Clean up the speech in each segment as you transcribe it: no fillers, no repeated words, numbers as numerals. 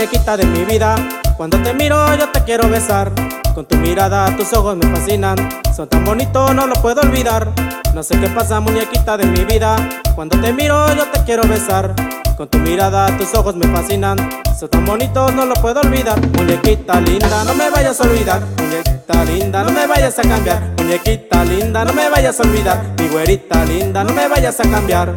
muñequita de mi vida. Cuando te miro yo te quiero besar. Con tu mirada tus ojos me fascinan. Son tan bonitos, no lo puedo olvidar. No sé qué pasa, muñequita de mi vida. Cuando te miro yo te quiero besar. Con tu mirada tus ojos me fascinan. Son tan bonitos, no lo puedo olvidar. Muñequita linda, no me vayas a olvidar. Muñequita linda, no me vayas a cambiar. Muñequita linda, no me vayas a olvidar. Mi güerita linda, no me vayas a cambiar.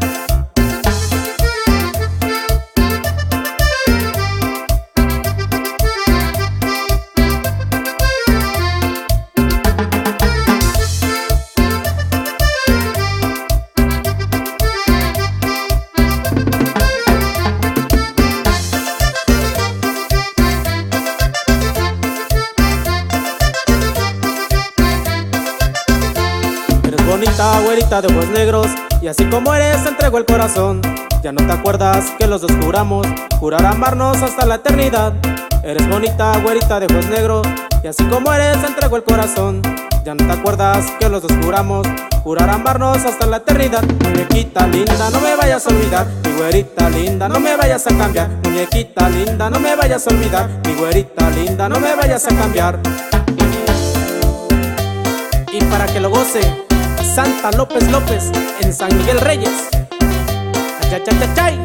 Bonita, güerita de ojos negros, y así como eres te entrego el corazón. Ya no te acuerdas que los dos juramos jurar amarnos hasta la eternidad. Eres bonita, güerita de ojos negros, y así como eres te entrego el corazón. Ya no te acuerdas que los dos juramos jurar amarnos hasta la eternidad. Muñequita linda, no me vayas a olvidar. Mi güerita linda, no me vayas a cambiar. Muñequita linda, no me vayas a olvidar. Mi güerita linda, no me vayas a cambiar. Y para que lo goce Santa López López en San Miguel Reyes. Achachachachay.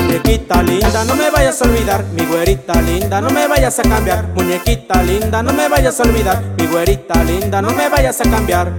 Muñequita linda, no me vayas a olvidar. Mi güerita linda, no me vayas a cambiar. Muñequita linda, no me vayas a olvidar. Mi güerita linda, no me vayas a cambiar.